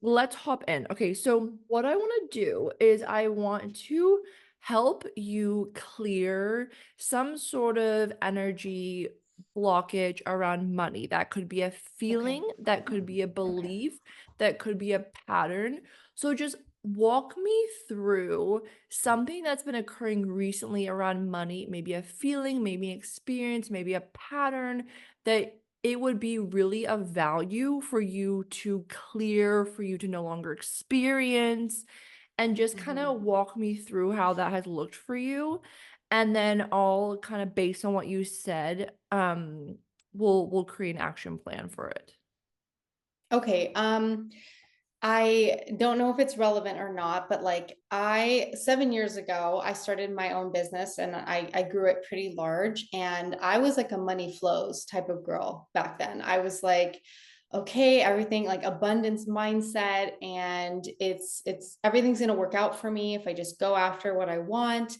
let's hop in. Okay, so what I want to do is I want to help you clear some sort of energy blockage around money. That could be a Okay. feeling, that could be a Okay. belief, that could be a pattern. So just walk me through something that's been occurring recently around money, maybe a feeling, maybe an experience, maybe a pattern that it would be really of value for you to clear, for you to no longer experience, and just kind hmm of walk me through how that has looked for you. And then I'll kind of based on what you said, we'll create an action plan for it. Okay. I don't know if it's relevant or not, but like 7 years ago, I started my own business and I grew it pretty large. And I was like a money flows type of girl back then. I was like, okay, everything like abundance mindset, and it's everything's gonna work out for me if I just go after what I want.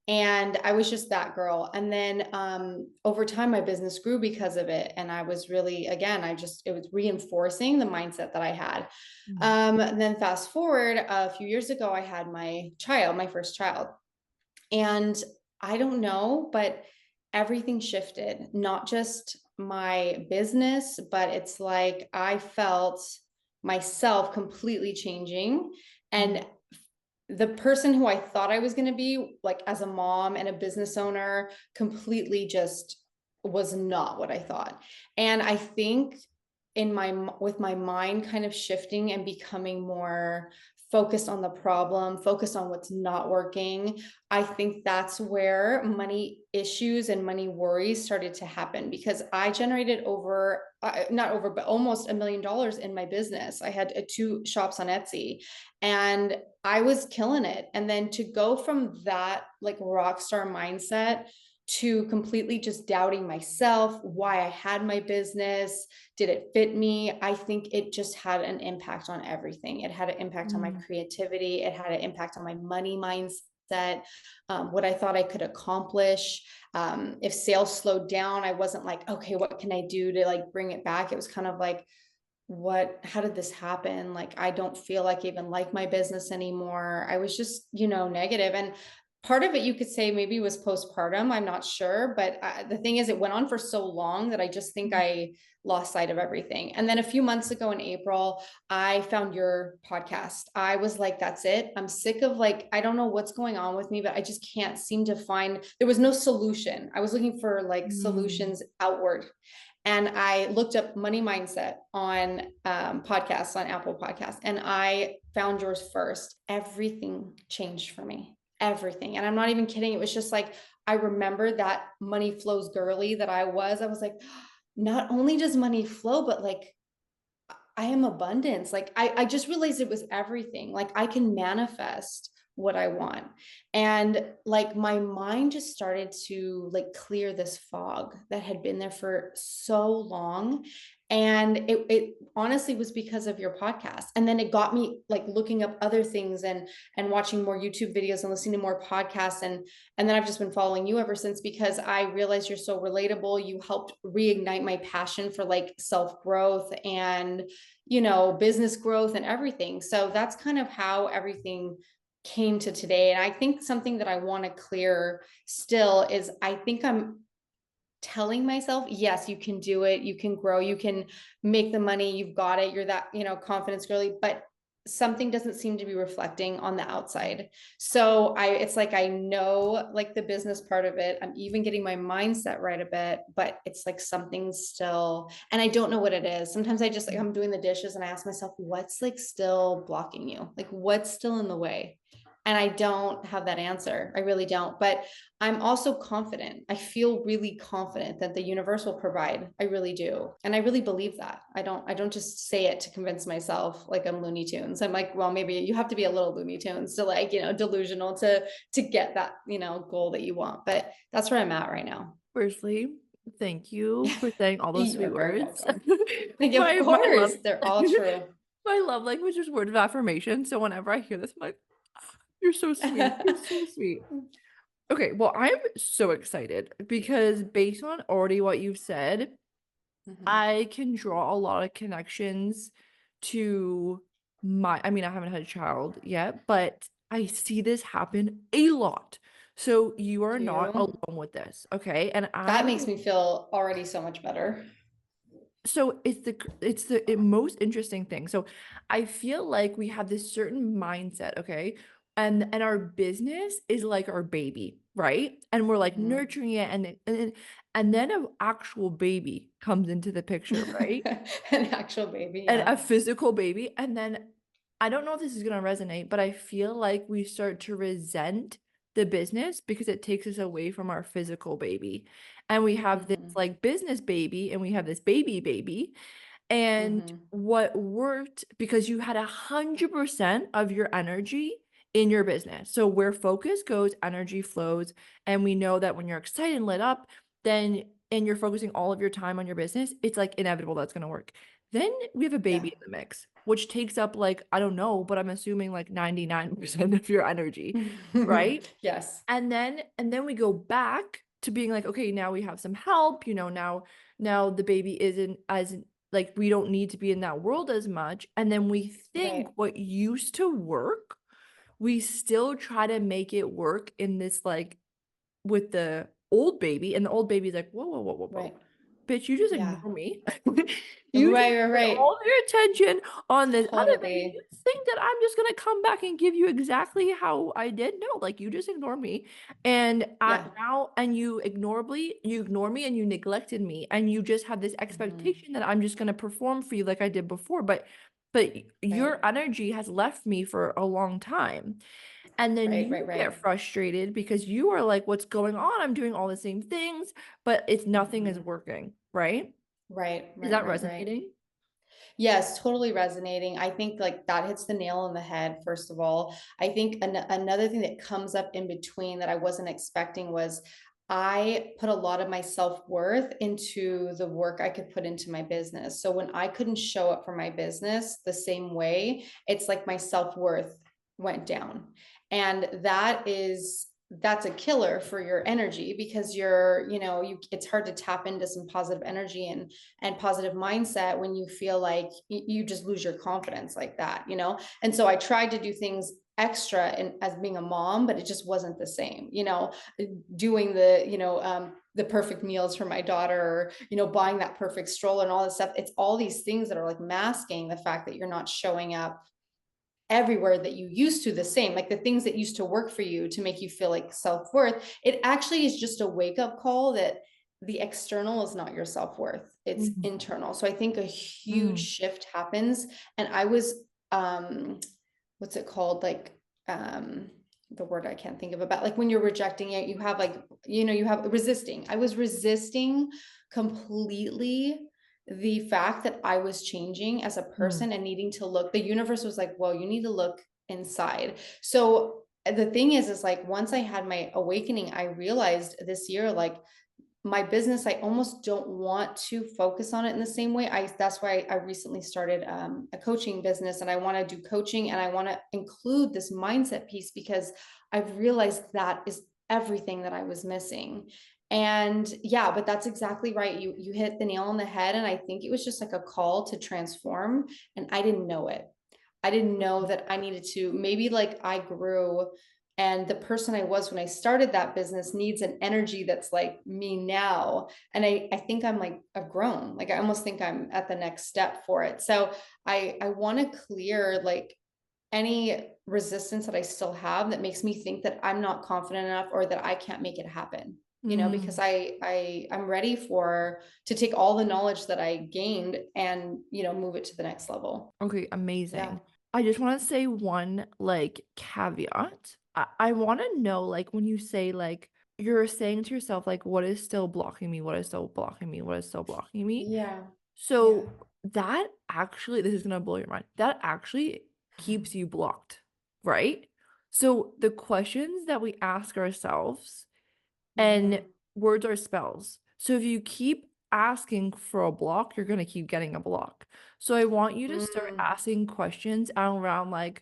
And I was just that girl. And then over time, my business grew because of it. And I was really, again, it was reinforcing the mindset that I had. Mm. And then fast forward a few years ago, I had my first child. And I don't know, but everything shifted, not just my business, but it's like I felt myself completely changing. Mm. And the person who I thought I was going to be, like as a mom and a business owner, completely just was not what I thought. And I think with my mind kind of shifting and becoming more focused on the problem, focused on what's not working, I think that's where money issues and money worries started to happen, because I generated not over, but almost $1 million in my business. I had two shops on Etsy, and I was killing it. And then to go from that like rock star mindset to completely just doubting myself, why I had my business, did it fit me? I think it just had an impact on everything. It had an impact on my Mm. creativity. It had an impact on my money mindset, what I thought I could accomplish. If sales slowed down, I wasn't like, okay, what can I do to like bring it back? It was kind of like, how did this happen? Like, I don't feel like I even like my business anymore. I was just, negative. And part of it, you could say maybe was postpartum. I'm not sure. But the thing is, it went on for so long that I just think Mm. I lost sight of everything. And then a few months ago in April, I found your podcast. I was like, that's it. I'm sick of like, I don't know what's going on with me, but I just can't seem to find, there was no solution. I was looking for like Mm. solutions outward. And I looked up money mindset on podcasts, on Apple Podcasts, and I found yours first. Everything changed for me. Everything. And I'm not even kidding. It was just like, I remember that money flows girly that I was. I was like, not only does money flow, but like I am abundance. Like I just realized it was everything. Like I can manifest what I want. And like my mind just started to like clear this fog that had been there for so long. And it honestly was because of your podcast. And then it got me like looking up other things and watching more YouTube videos and listening to more podcasts. And then I've just been following you ever since, because I realized you're so relatable. You helped reignite my passion for like self-growth and business growth and everything. So that's kind of how everything came to today. And I think something that I want to clear still is, I think I'm telling myself, yes, you can do it, you can grow, you can make the money, you've got it, you're that, confidence girly, but something doesn't seem to be reflecting on the outside. So it's like, I know like the business part of it, I'm even getting my mindset right a bit, but it's like something still, and I don't know what it is. Sometimes I just like, I'm doing the dishes and I ask myself, what's like still blocking you? Like what's still in the way? And I don't have that answer. I really don't. But I'm also confident. I feel really confident that the universe will provide. I really do. And I really believe that. I don't just say it to convince myself like I'm Looney Tunes. I'm like, well, maybe you have to be a little Looney Tunes to like, delusional to get that, goal that you want. But that's where I'm at right now. Firstly, thank you for saying all those sweet You're very words. welcome. Like, of My love course, they're all true. my love language is word of affirmation. So whenever I hear this, I'm like, you're so sweet. You're so sweet. Okay, well, I'm so excited because based on already what you've said, Mhm. I can draw a lot of connections to I mean, I haven't had a child yet, but I see this happen a lot. So you are Do not you? alone with this, okay? And That I'm makes me feel already so much better. so it's the most interesting thing. So I feel like we have this certain mindset, okay? And our business is like our baby, right? And we're like Mhm. nurturing it and then an actual baby comes into the picture, right? An actual baby, And yeah. a physical baby. And then I don't know if this is gonna resonate, but I feel like we start to resent the business because it takes us away from our physical baby. And we have this Mhm. like business baby and we have this baby baby. And Mhm. what worked because you had 100% of your energy in your business. So where focus goes, energy flows. And we know that when you're excited and lit up, then and you're focusing all of your time on your business, it's like inevitable that's going to work. Then we have a Yeah. baby in the mix, which takes up like, I don't know, but I'm assuming like 99% of your energy, right? Yes. And then we go back to being like, okay, now we have some help, now the baby isn't as like we don't need to be in that world as much. And then we think Right. what used to work, we still try to make it work in this like with the old baby, and the old baby's like, whoa, whoa, whoa, whoa, whoa. Right. Bitch, you just Yeah. ignore me. You just Right, right, put right. all your attention on this other baby. You Totally. think that I'm just gonna come back and give you exactly how I did? No, like you just ignore me. And Yeah. now, and you ignore me and you neglected me, and you just have this Mhm. expectation that I'm just gonna perform for you like I did before. But Right. your energy has left me for a long time. And then Right, you right, get right. frustrated because you are like, what's going on? I'm doing all the same things, but it's nothing is Mhm. working, right? Right, Is right, that right, right. resonating? Yes, totally resonating. I think like that hits the nail on the head, first of all. I think another thing that comes up in between that I wasn't expecting was I put a lot of my self-worth into the work I could put into my business. So when I couldn't show up for my business the same way, it's like my self-worth went down. And that's a killer for your energy because it's hard to tap into some positive energy and positive mindset when you feel like you just lose your confidence like that. And so I tried to do things extra and as being a mom, but it just wasn't the same. Doing the perfect meals for my daughter, or buying that perfect stroller and all this stuff. It's all these things that are like masking the fact that you're not showing up everywhere that you used to the same, like the things that used to work for you to make you feel like self-worth. It actually is just a wake-up call that the external is not your self-worth, it's Mhm. internal. So I think a huge Mm. shift happens. And I was what's it called, like the word I can't think of, about like when you're rejecting it, you have like you have resisting. I was resisting completely the fact that I was changing as a Mm. person and needing to look. The universe was like, well, you need to look inside. So the thing is like once I had my awakening, I realized this year, like my business, I almost don't want to focus on it in the same way. That's why I recently started a coaching business, and I want to do coaching, and I want to include this mindset piece because I've realized that is everything that I was missing. And yeah, but that's exactly right. You hit the nail on the head, and I think it was just like a call to transform, and I didn't know it. I didn't know that I needed to, maybe like I grew, and the person I was when I started that business needs an energy that's like me now. And I think I'm like, I've grown. Like I almost think I'm at the next step for it. So I want to clear like any resistance that I still have that makes me think that I'm not confident enough or that I can't make it happen. Because Mm. I'm ready to take all the knowledge that I gained and move it to the next level. Okay, Yeah. amazing. I just want to say one like caveat. I want to know like when you say like you're saying to yourself like what is still blocking me? What is still blocking me? What is still blocking me? Yeah. Yeah. So that actually, this is gonna blow your mind. That actually keeps you blocked, right? So the questions that we ask ourselves and Mhm. words are spells. So if you keep asking for a block, you're gonna keep getting a block. So I want you to start Mm. asking questions around like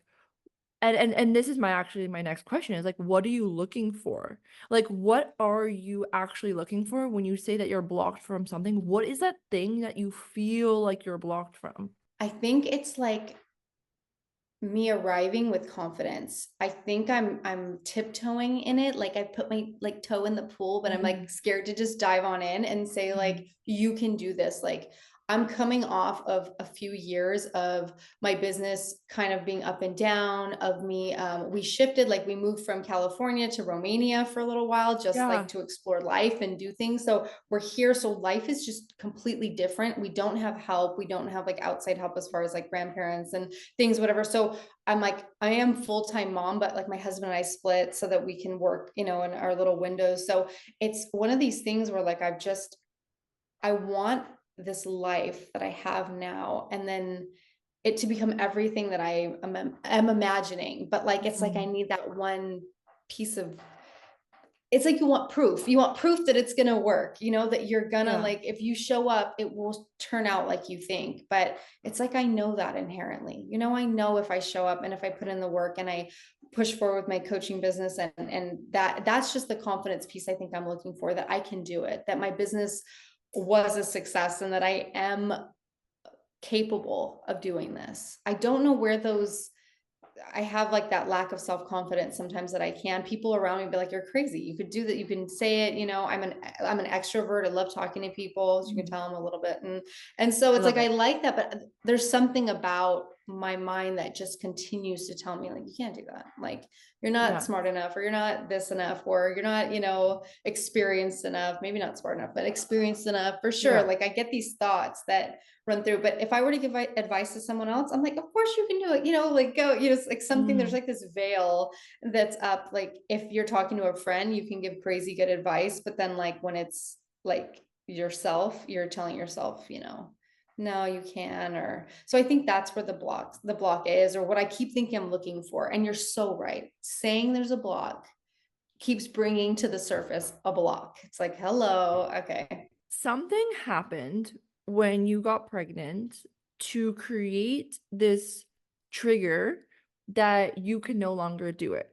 and this is my next question is like what are you looking for? Like what are you actually looking for when you say that you're blocked from something? What is that thing that you feel like you're blocked from? I think it's like me arriving with confidence. I think I'm tiptoeing in it. Like I put my like toe in the pool, but I'm like Mhm, scared to just dive on in and say like mhm. you can do this. Like I'm coming off of a few years of my business kind of being up and down, of me we shifted, like we moved from California to Romania for a little while, just like Yeah, to explore life and do things. So we're here, so life is just completely different. We don't have help. We don't have like outside help as far as like grandparents and things, whatever. So I'm like, I am full-time mom, but like my husband and I split so that we can work, in our little windows. So it's one of these things where like I want this life that I have now, and then it to become everything that am imagining. But like it's like I mhm. need that one piece of, it's like you want proof. You want proof that it's going to work, that you're going to Yeah. like, if you show up, it will turn out like you think. But it's like, I know that inherently, I know if I show up and if I put in the work and I push forward with my coaching business, and that's just the confidence piece I think I'm looking for, that I can do it, that my business was a success and that I am capable of doing this. I don't know where those, I have like that lack of self-confidence sometimes that I can. People around me be like, "You're crazy. You could do that. You can say it." I'm an extrovert. I love talking to people. As you can Mhm. tell, I'm a little bit, and so I it's love like I it. like that, but there's something about my mind that just continues to tell me like, you can't do that. Like you're not Yeah, smart enough, or you're not this enough, or you're not, experienced enough. Maybe not smart enough, but experienced enough for sure. yeah. Like I get these thoughts that run through. But if I were to give advice to someone else, I'm like, of course you can do it. Like go, it's like something, there's Mm, like this veil that's up. Like if you're talking to a friend, you can give crazy good advice. But then like when it's like yourself, you're telling yourself, no, you can, or so I think that's where the block is, or what I keep thinking I'm looking for. And you're so right. Saying there's a block keeps bringing to the surface a block. It's like, hello, okay. something happened when you got pregnant to create this trigger that you could no longer do it.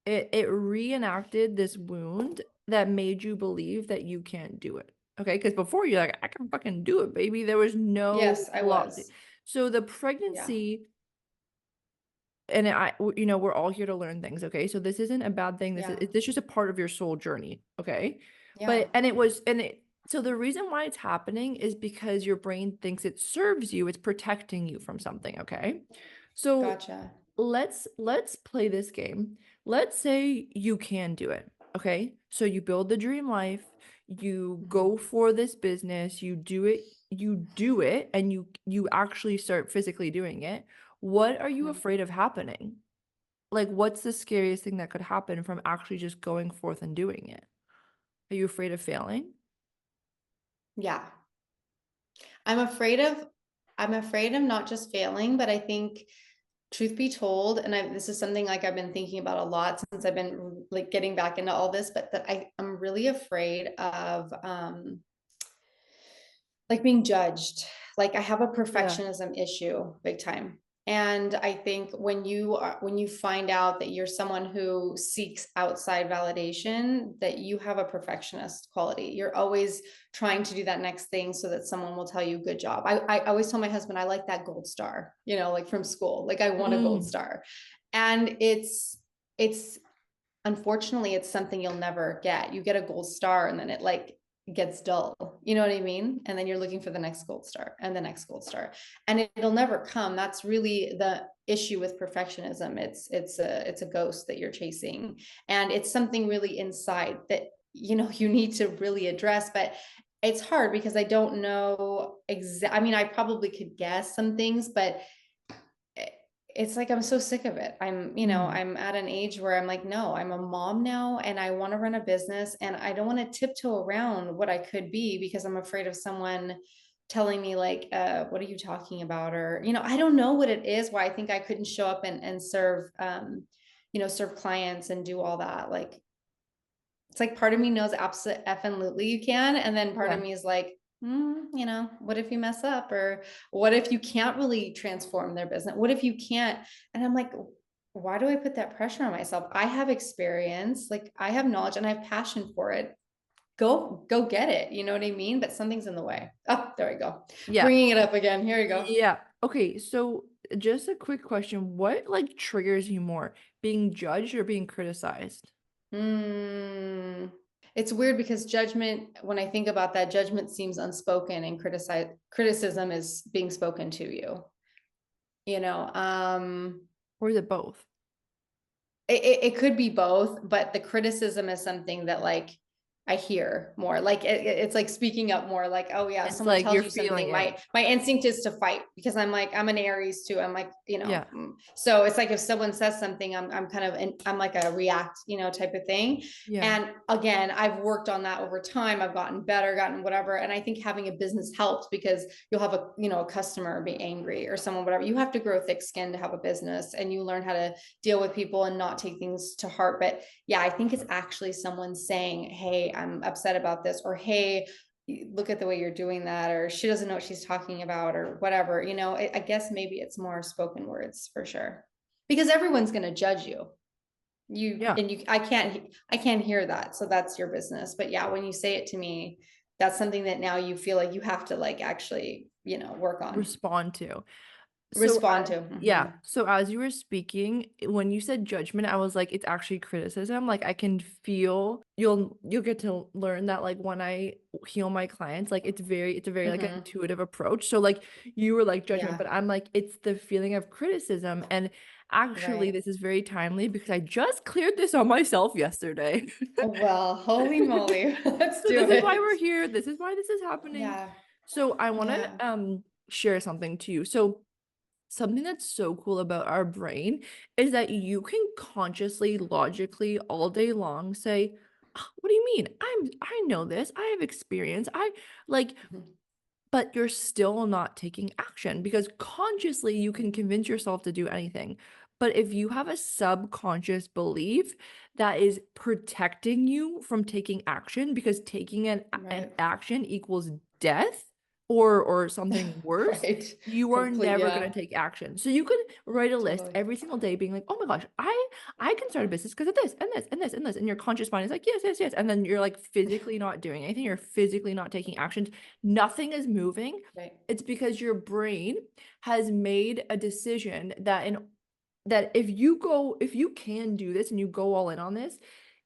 It reenacted this wound that made you believe that you can't do it. Okay, because before you're like, I can fucking do it, baby. There was no Yes, I block. was. So the Yeah. pregnancy, and we're all here to learn things, okay? So this isn't a bad thing. Yeah. This is just a part of your soul journey, okay? Yeah. But and it was and it so the reason why it's happening is because your brain thinks it serves you, it's protecting you from something, okay? So Gotcha. let's play this game. Let's say you can do it, okay? So you build the dream life, you Mhm. go for this business, you do it, and you actually start physically doing it. What are you Mhm. afraid of happening? Like, what's the scariest thing that could happen from actually just going forth and doing it? Are you afraid of failing? Yeah. I'm afraid of I'm afraid of not just failing, but I think, truth be told, and this is something like I've been thinking about a lot since I've been like getting back into all this, but that I'm really afraid of like being judged. Like I have a Yeah. perfectionism issue big time. And I think when you find out that you're someone who seeks outside validation, that you have a perfectionist quality. You're always trying to do that next thing so that someone will tell you good job. I always tell my husband I like that gold star, like from school. Like I want a gold Mm, star. And it's unfortunately, it's something you'll never get. You get a gold star and then it like gets dull. You know what I mean? And then you're looking for the next gold star and the next gold star. And it'll never come. That's really the issue with perfectionism. It's a ghost that you're chasing. And it's something really inside that you need to really address. But it's hard because I don't know exactly. I mean, I probably could guess some things, but it's like I'm so sick of it. mm. I'm at an age where I'm like, no, I'm a mom now and I want to run a business, and I don't want to tiptoe around what I could be because I'm afraid of someone telling me like, what are you talking about? Or, I don't know what it is, why I think I couldn't show up and serve, serve clients and do all that. Like, it's like part of me knows absolutely you can. And then part of Yeah. me is like, what if you mess up? Or what if you can't really transform their business? What if you can't? And I'm like, why do I put that pressure on myself? I have experience, like I have knowledge and I have passion for it. Go get it. You know what I mean? But something's in the way. Oh, there we go. Yeah. Bringing it up again. Here we go. Yeah. Okay. So just a quick question. What like triggers you more, being judged or being criticized? Mm. It's weird because judgment, when I think about that, judgment seems unspoken and criticism is being spoken to you. You know, Or is it both? it could be both, but the criticism is something that like I hear more. Like it's like speaking up more. Like, oh yeah, if It's someone like tells you're you feeling something, it. my instinct is to fight because I'm like I'm an Aries too. I'm like Yeah. so it's like if someone says something, I'm kind of I'm like a react type of thing. Yeah. And again, I've worked on that over time. I've gotten better, gotten whatever. And I think having a business helps because you'll have a customer be angry or someone, whatever. You have to grow thick skin to have a business and you learn how to deal with people and not take things to heart. But yeah, I think it's actually someone saying, hey, I'm upset about this, or hey, look at the way you're doing that, or she doesn't know what she's talking about, or whatever. I guess maybe it's more spoken words for sure. Because everyone's going to judge you. Yeah. I can't hear that. So that's your business. But yeah, when you say it to me, that's something that now you feel like you have to like actually, work on, Respond to. So, respond to. yeah. So as you were speaking, when you said judgment, I was like, it's actually criticism. Like I can feel you'll get to learn that like when I heal my clients, like it's a very like Hmm. intuitive approach. So like you were like judgment, Yeah. but I'm like, it's the feeling of criticism. And actually, Right. this is very timely because I just cleared this on myself yesterday. Well, holy moly. Let's So do this is why it. we're here. This is why this is happening. Yeah. So I want Yeah. to share something to you. So something that's so cool about our brain is that you can consciously, logically, all day long say, "Ah, what do you mean? I know this. I have experience. I like," Mhm. but you're still not taking action because consciously you can Right. convince yourself to do anything. But if you have a subconscious belief that is protecting you from taking action because taking an Right. action equals death or something worse, Right. you are Complete. never going Yeah. to take action. So you could write a list Totally. every single day being like, "Oh my gosh, I can start a business because of this and this and this and this." And your conscious mind is like, "Yes, yes, yes." And then you're like physically not doing anything. You're physically not taking action, nothing is moving. Right. It's because your brain has made a decision that if you can do this and you go all in on this,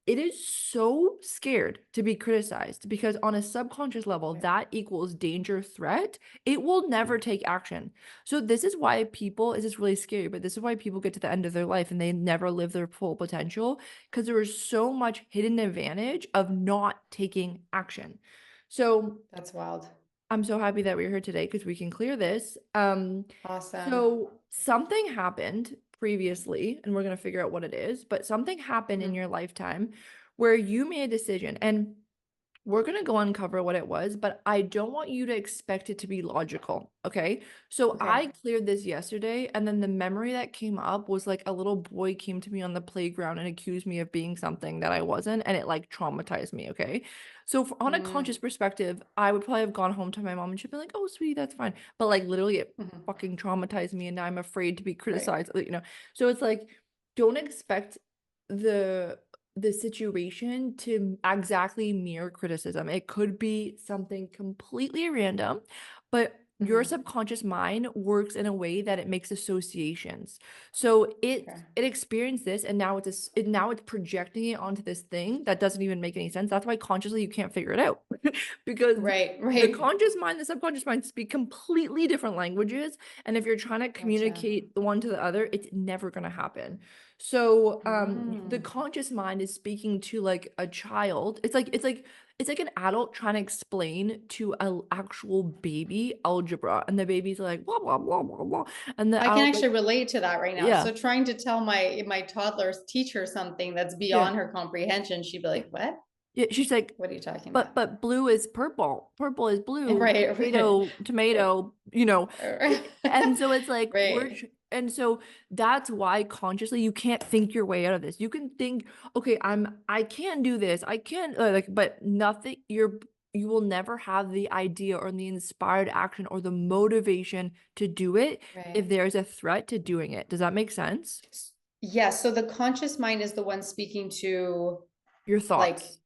it is so scared to be criticized because on a subconscious level Right. that equals danger, threat. It will never take action. So this is why people, this is really scary, but this is why people get to the end of their life and they never live their full potential because there is so much hidden advantage of not taking action. So That's wild. I'm so happy that we're here today because we can clear this. Awesome. So something happened previously, and we're gonna figure out what it is, but something happened in Mhm. your lifetime where you made a decision, and we're gonna go uncover what it was, but I don't want you to expect it to be logical, okay? So I Okay. cleared this yesterday, and then the memory that came up was like a little boy came to me on the playground and accused me of being something that I wasn't, and it like traumatized me, okay? So on a conscious Mm. perspective, I would probably have gone home to my mom and she'd be like, "Oh, sweetie, that's fine." But like literally it Mhm. fucking traumatized me and now I'm afraid to be Right. criticized, you know. So it's like don't expect the the situation to exactly mirror criticism. It could be something completely random, but your Mhm. subconscious mind works in a way that it makes associations. So Okay. it experienced this and now now it's projecting it onto this thing that doesn't even make any sense. That's why consciously you can't figure it out. Because Right. the Right. conscious mind, the subconscious mind speak completely different languages. And if you're trying to Gotcha. communicate the one to the other, it's never going to happen. So, the Mm. conscious mind is speaking to like a child. It's like an adult trying to explain to an actual baby algebra, and the baby's like blah blah blah blah blah, and the I can adult's like, actually relate to that right now. yeah, So trying to tell my toddler's teacher something that's yeah, beyond her comprehension, she'd be yeah, like, "What? yeah. She's like, What are you talking but about?" blue is purple, purple is blue, Right. Right. tomato tomato, you know. And so it's like Right. and so that's why consciously you can't think your way out of this. You can think, okay, I can do this. I can like, but nothing, you will never have the idea or the inspired action or the motivation to do it if Right. there's a threat to doing it. Does that make sense? Yeah. So the conscious mind is the one speaking to Your like thoughts.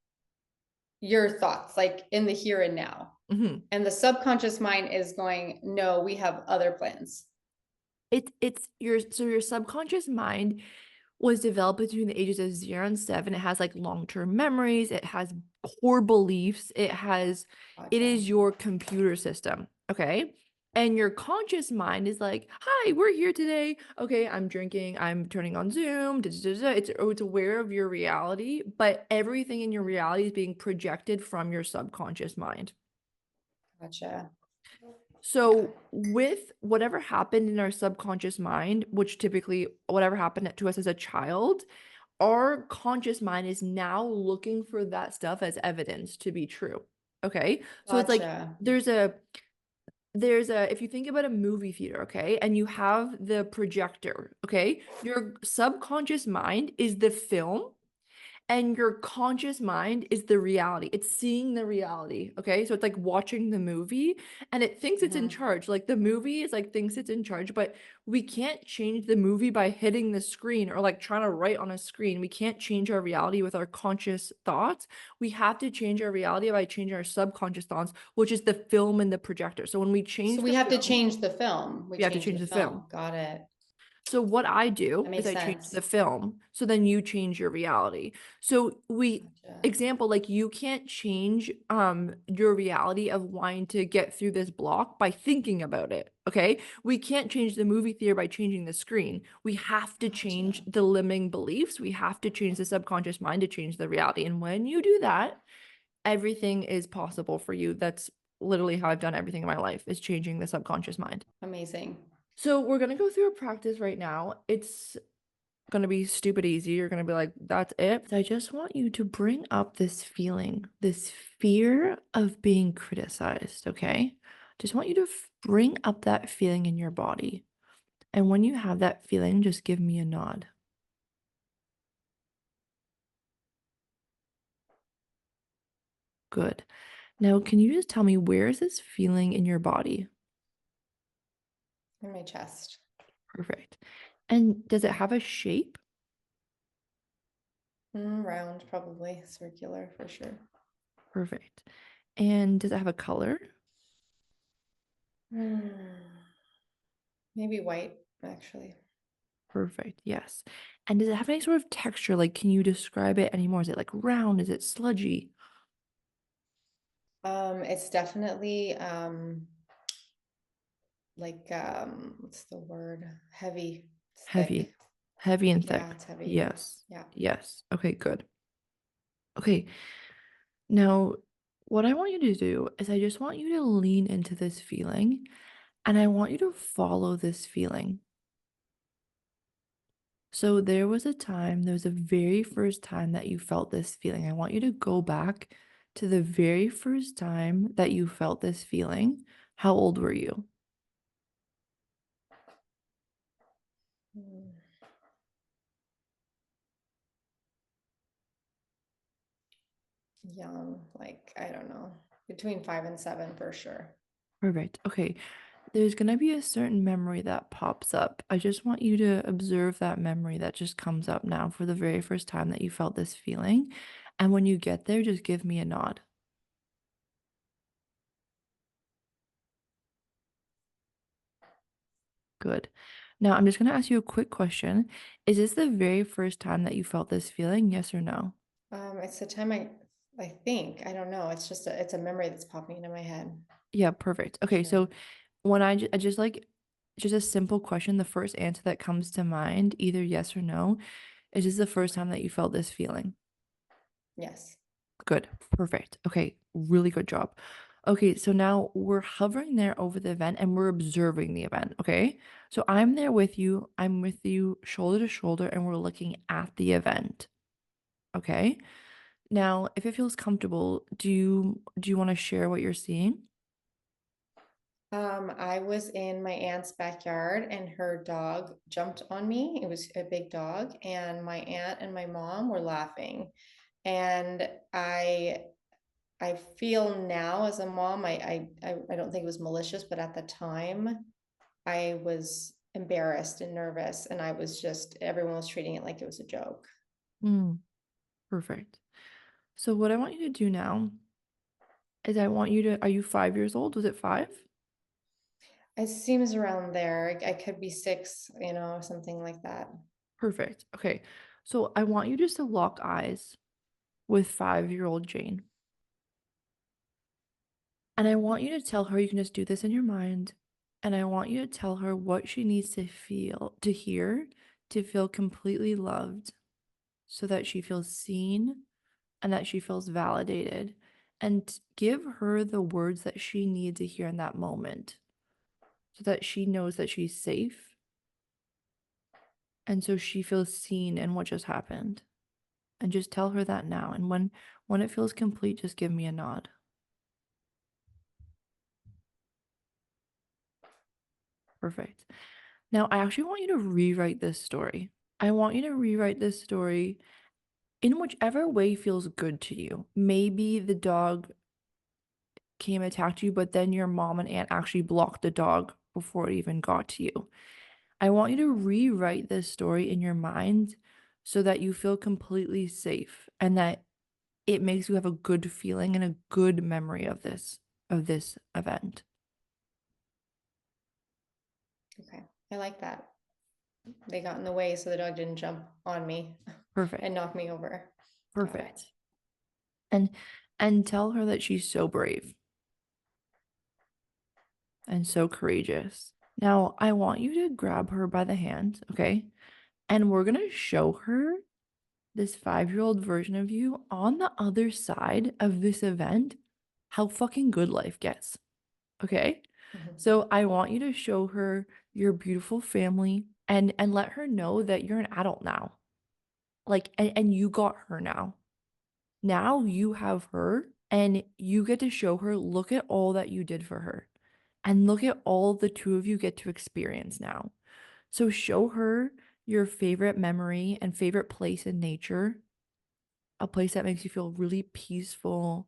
your thoughts, like in the here and now. Hmm. And the subconscious mind is going, no, we have other plans. It's your subconscious mind was developed between the ages of 0 and 7. It has, like, long-term memories, it has core beliefs, it Gotcha. is your computer system, okay? And your conscious mind is like, "Hi, we're here today. Okay, I'm drinking, I'm turning on Zoom, da, da, da, da." It's aware of your reality, but everything in your reality is being projected from your subconscious mind. Gotcha. Yeah. So, with whatever happened in our subconscious mind, which typically whatever happened to us as a child, our conscious mind is now looking for that stuff as evidence to be true. Okay? So it's like Gotcha. there's a if you think about a movie theater, okay, and you have the projector, okay, your subconscious mind is the film and your conscious mind is the reality. It's seeing the reality, okay? So it's like watching the movie and it thinks it's in Mhm. charge. Like the movie is like thinks it's in charge, but we can't change the movie by hitting the screen or like trying to write on a screen. We can't change our reality with our conscious thoughts. We have to change our reality by changing our subconscious thoughts, which is the film and the projector. So when we So change we the have to film, change the film. We we have to change change the the film. film. Got it. So what I That do is makes I change the sense. film, so then you change your reality. So we Gotcha. example, like you can't change your reality of wanting to get through this block by thinking about it. Okay? We can't change the movie theater by changing the screen. We have to change Gotcha. the limiting beliefs. We have to change the subconscious mind to change the reality. And when you do that, everything is possible for you. That's literally how I've done everything in my life is changing the subconscious mind. Amazing. So we're gonna go through a practice right now. It's gonna be stupid easy. You're gonna be like, that's it. I just want you to bring up this feeling, this fear of being criticized, okay? Just want you to bring up that feeling in your body. And when you have that feeling, just give me a nod. Good. Now, can you just tell me where is this feeling in your body? In my chest. Perfect. And does it have a shape? Round, probably. Circular for sure. Perfect. And does it have a color? Mm, maybe white, actually. Perfect. Yes. And does it have any sort of texture? Like, can you describe it anymore? Is it like round? Is it sludgy? It's definitely like what's the word? Heavy. It's thick. Heavy. Heavy and Yeah, thick. it's heavy. Yes. Yeah. Yes. Okay, good. Okay. Now, what I want you to do is I just want you to lean into this feeling and I want you to follow this feeling. So there was a very first time that you felt this feeling. I want you to go back to the very first time that you felt this feeling. How old were you? Mm, young, like I don't know, between 5 and 7 for sure. Perfect. Okay. There's going to be a certain memory that pops up. I just want you to observe that memory that just comes up now for the very first time that you felt this feeling. And when you get there, just give me a nod. Good. Now, I'm just going to ask you a quick question. Is this the very first time that you felt this feeling? Yes or no? It's the time I think I don't know. It's just it's a memory that's popping into my head Yeah, perfect. for Okay. sure. So when I just like, just a simple question, the first answer that comes to mind, either yes or no, is this the first time that you felt this feeling? Yes. Good. Perfect. Okay. Really good job. Okay. So now we're hovering there over the event and we're observing the event. Okay. So I'm there with you. I'm with you shoulder to shoulder and we're looking at the event. Okay. Now, if it feels comfortable, do you want to share what you're seeing? I was in my aunt's backyard and her dog jumped on me. It was a big dog, and my aunt and my mom were laughing. And I feel now as a mom, I don't think it was malicious, but at the time I was embarrassed and nervous, and I was just everyone was treating it like it was a joke. Mm, perfect. So what I want you to do now is I want you to, are you 5 years old? Was it five? It seems around there. I could be 6, something like that. Perfect. Okay. So I want you just to lock eyes with 5-year-old Jane. And I want you to tell her, you can just do this in your mind. And I want you to tell her what she needs to feel, to hear, to feel completely loved so that she feels seen and that she feels validated. And give her the words that she needs to hear in that moment so that she knows that she's safe. And so she feels seen in what just happened. And just tell her that now. And when it feels complete, just give me a nod. Perfect. Now, I actually want you to rewrite this story. I want you to rewrite this story in whichever way feels good to you. Maybe the dog came attacked you, but then your mom and aunt actually blocked the dog before it even got to you. I want you to rewrite this story in your mind so that you feel completely safe and that it makes you have a good feeling and a good memory of this event. Okay. I like that. They got in the way so the dog didn't jump on me and Perfect. knock me over. Got it. Perfect. And and tell her that she's so brave and so courageous. Now, I want you to grab her by the hand, okay? And we're going to show her this 5-year-old version of you on the other side of this event how fucking good life gets, okay? Mhm. So I want you to show her your beautiful family and let her know that you're an adult now. Like and you got her now. Now you have her and you get to show her, look at all that you did for her. And look at all the two of you get to experience now. So show her your favorite memory and favorite place in nature, a place that makes you feel really peaceful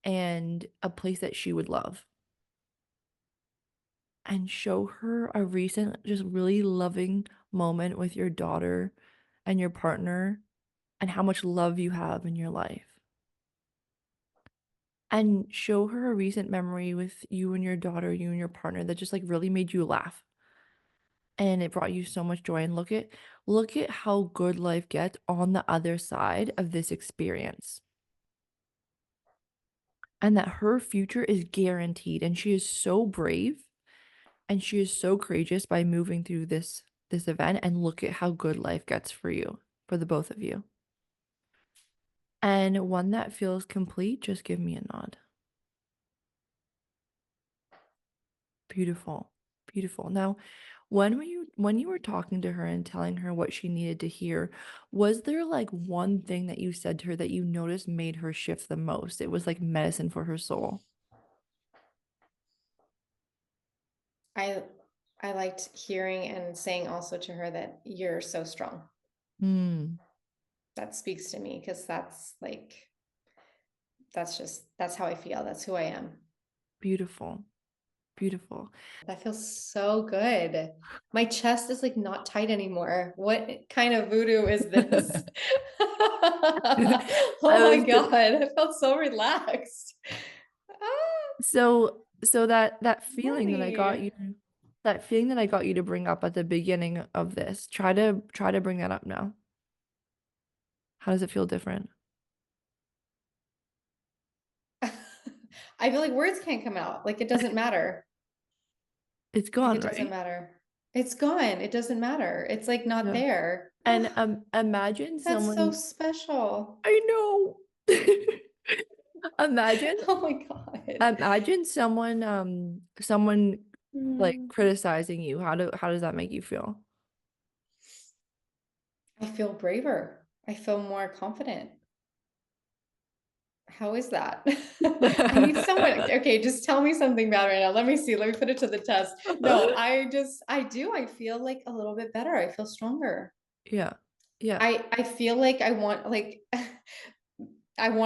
and a place that she would love. And show her a recent, just really loving moment with your daughter and your partner and how much love you have in your life. And show her a recent memory with you and your daughter, you and your partner that just like really made you laugh and it brought you so much joy. And look at how good life gets on the other side of this experience. And that her future is guaranteed and she is so brave and she is so courageous by moving through this event and look at how good life gets for you, for the both of you. And one that feels complete, just give me a nod. Beautiful. Beautiful. Now, when you were talking to her and telling her what she needed to hear, was there like one thing that you said to her that you noticed made her shift the most? It was like medicine for her soul. I I liked hearing and saying also to her that you're so strong. Hmm. That speaks to me because that's how I feel. That's who I am. Beautiful. Beautiful. That feels so good. My chest is like not tight anymore. What kind of voodoo is this? Oh I my was God. I felt so relaxed. Ah, so that feeling that I got Marley. you to bring up at the beginning of this, try to bring that up now. How does it feel different? I feel like words can't come out. Like it doesn't matter. It's Like gone, it doesn't right? matter. It's gone. It doesn't matter. It's like not Yeah. there. And imagine That's so someone special. I know. Imagine Oh my God. imagine someone like Mm. criticizing you. How does that make you feel? I feel braver. I feel more confident. How is that? I need someone. Okay, just tell me something bad right now. Let me see. Let me put it to the test. No, I do. I feel like a little bit better. I feel stronger. Yeah. Yeah. I feel like I want to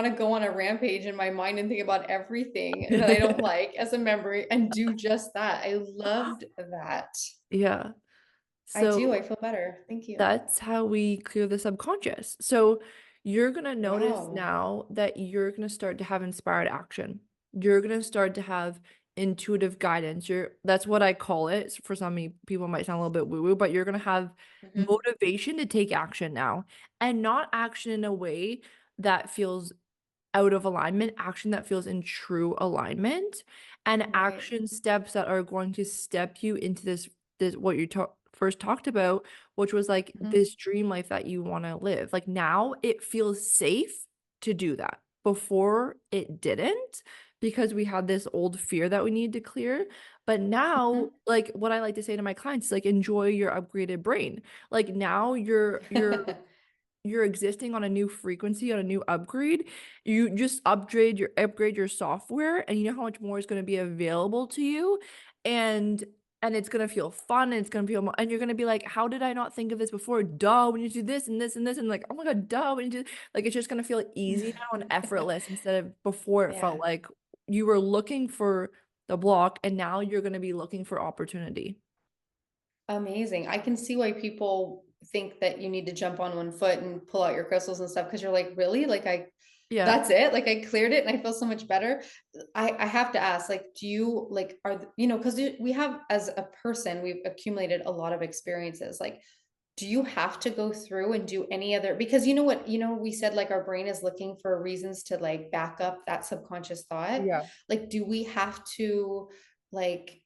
go on a rampage in my mind and think about everything that I don't like as a memory and do just that. I loved that. Yeah. I do. So I feel better. Thank you. that's how we clear the subconscious. So you're going to notice Wow. now that you're going to start to have inspired action. You're going to start to have intuitive guidance. That's what I call it. For some people it might sound a little bit woo-woo, but you're gonna have Mhm. motivation to take action now. And not action in a way that feels out of alignment, action that feels in true alignment, and Right. action steps that are going to step you into this what you first talked about, which was like Mhm. this dream life that you want to live. Like now it feels safe to do that. Before it didn't, because we had this old fear that we needed to clear. But now, Mhm. like what I like to say to my clients is like enjoy your upgraded brain. Like now you're existing on a new frequency, on a new upgrade. You just upgrade your software, and you know how much more is going to be available to you, and it's going to feel fun, and it's going to feel and you're going to be like, how did I not think of this before? Duh, when you do this and this and this, and like, oh my god, duh, when you do, like, it's just going to feel easy now and effortless, instead of before it felt Yeah. like you were looking for the block, and now you're going to be looking for opportunity. Amazing. I can see why people think that you need to jump on one foot and pull out your crystals and stuff because you're like, really? Like Yeah. that's it? Like I cleared it and I feel so much better. I have to ask, like, do you like because we have as a person, we've accumulated a lot of experiences. Like, do you have to go through and do any other because you know what, we said like our brain is looking for reasons to like back up that subconscious thought. Yeah. Like, do we have to like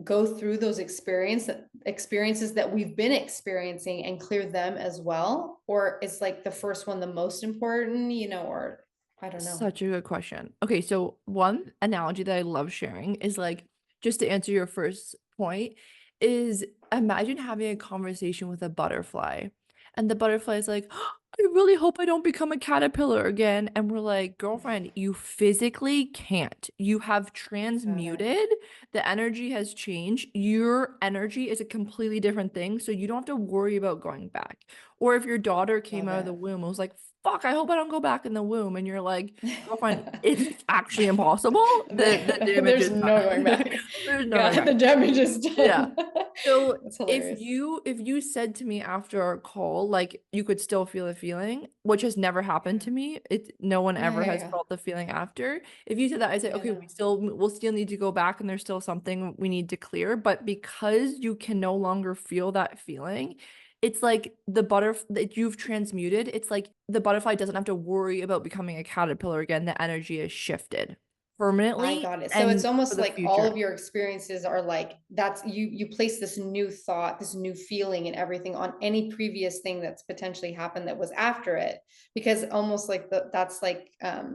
go through those experiences that we've been experiencing and clear them as well? Or is like the first one the most important, or I don't know. Such a good question. Okay, so one analogy that I love sharing is like, just to answer your first point, is imagine having a conversation with a butterfly. And the butterfly is like, I really hope I don't become a caterpillar again. And we're like, girlfriend, you physically can't. You have Got it. transmuted. The energy has changed. Your energy is a completely different thing. So you don't have to worry about going back. Or if your daughter came Love out of the it. womb, it was like, fuck, I hope I don't go back in the womb. And you're like, girlfriend, it's actually impossible. The damage There's is no going done. back. There's no going God, back. the damage is Yeah. done. So That's if hilarious. you said to me after our call, like you could still feel the feeling, which has never happened Yeah. to me. No one Yeah, ever yeah, has yeah. felt the feeling after. If you said that, I say, Yeah, okay, no. we'll still need to go back, and there's still something we need to clear. But because you can no longer feel that feeling, it's like the butterfly that you've transmuted. It's like the butterfly doesn't have to worry about becoming a caterpillar again. The energy is shifted I permanently got it. So it's and for almost the like all future. of your experiences are like that's you place this new thought, this new feeling and everything on any previous thing that's potentially happened that was after it because almost like that's like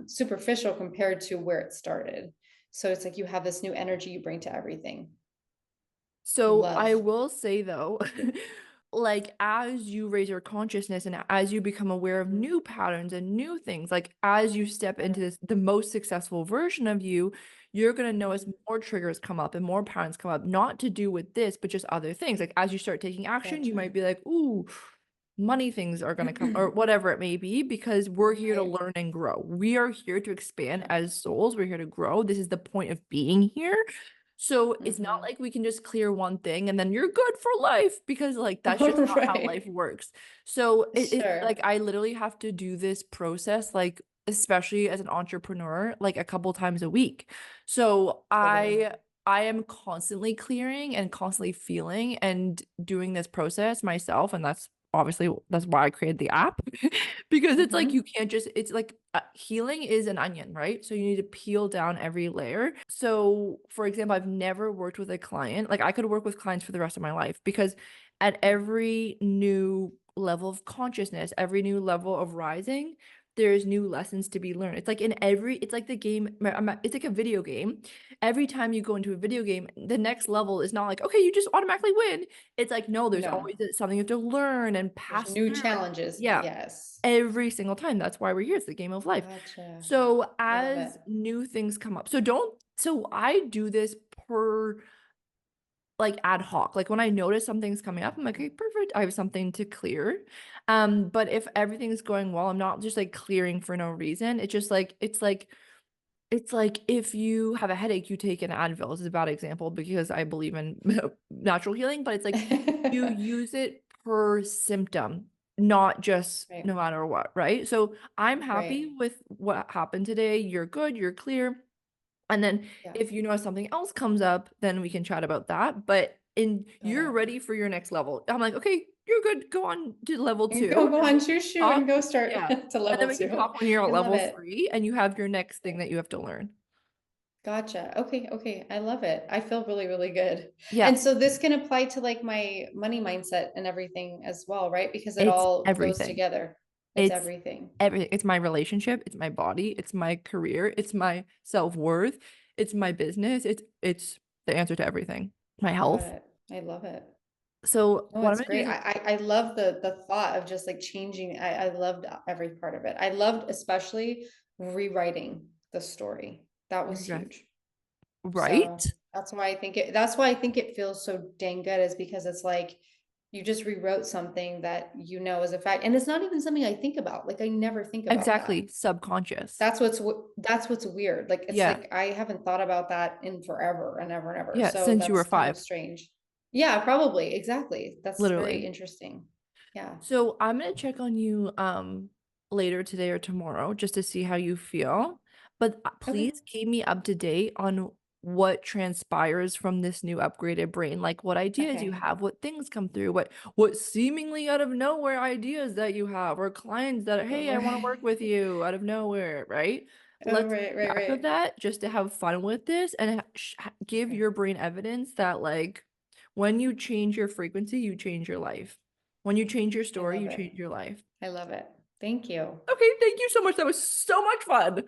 superficial compared to where it started. So it's like you have this new energy you bring to everything. So I Love. will say though, like as you raise your consciousness and as you become aware of Mhm. new patterns and new things, like as you step into Right. this, the most successful version of you, you're gonna notice Mhm. more triggers come up and more patterns come up, not to do with this, but just other things. Like as you start taking action, you Gotcha. might be like, ooh, money things are gonna come, or whatever it may be, because we're here to Right. learn and grow. We are here to expand Gotcha. as souls. We're here to grow. This is the point of being here. So it's not Hmm. like we can just clear one thing and then you're good for life, because like that's just not how life Right. works. So it Sure. like I literally have to do this process, like especially as an entrepreneur, like a couple times a week. So Totally. I am constantly clearing and constantly feeling and doing this process myself, and that's why I created the app. Because it's like you Hmm. can't just it's like healing is an onion, right? So you need to peel down every layer. So for example, I've never worked with a client, like I could work with clients for the rest of my life, because at every new level of consciousness, every new level of rising, there's new lessons to be learned. It's like it's like the game, it's like a video game. Every time you go into a video game, the next level is not like, okay, you just automatically win. It's like, no, there's No. always something you have to learn and There's pass new through. And challenges. yeah, Yes. every single time. That's why we're here. It's the game of life. Gotcha. So I love it. as new things come up, so I do this per like ad hoc. Like when I notice something's coming up, I'm like, okay, perfect. I have something to clear. But if everything's going well, I'm not just like clearing for no reason. It's just like it's like if you have a headache, you take an Advil. This is a bad example because I believe in natural healing, but it's like you use it per symptom, not just no Right, matter what, right? So I'm happy right. with what happened today. You're good, you're clear. And then Yeah. if you know something else comes up, then we can chat about that. But in Got you're it. ready for your next level. I'm like, okay, you're good. Go on to level You 2, go and on, we shoot, can shoot, and talk. go start Yeah. to And then level we can 2. talk when you're at I love level it. 3 and you have your next thing that you have to learn. Gotcha. Okay, okay. I love it. I feel really, really good. Yeah. And so this can apply to like my money mindset and everything as well, right? Because it It's all goes everything. together. It's It's everything. everything. It's my relationship, it's my body, it's my career, it's my self-worth, it's my business, it's the answer to everything. My Got health. it. I love it. So Oh, what I'm it's gonna do great. is I love the thought of just like changing. I loved every part of it. I loved especially rewriting the story. That was okay. huge. Right? So that's why I think it feels so dang good is because it's like you just rewrote something that you know is a fact. And it's not even something I think about. Like I never think about that. Exactly, subconscious. That's what's weird. Like it's Yeah. like I haven't thought about that in forever and ever and ever. Yeah, So since you were that's kind of 5, strange. Yeah, probably. Exactly. That's very literally. interesting. Yeah. So I'm gonna check on you later today or tomorrow just to see how you feel. But Okay. please keep me up to date on what transpires from this new upgraded brain, like what ideas you Okay. have, what things come through, what seemingly out of nowhere ideas that you have, or clients that, hey, I want to work Right. with you out of nowhere, right? Oh, Let's right, keep right, track of right. that just to have fun with this and give Okay. your brain evidence that like when you change your frequency, you change your life. When you change your I story, love you it. change your life. I love it. Thank you. Okay, thank you so much. That was so much fun.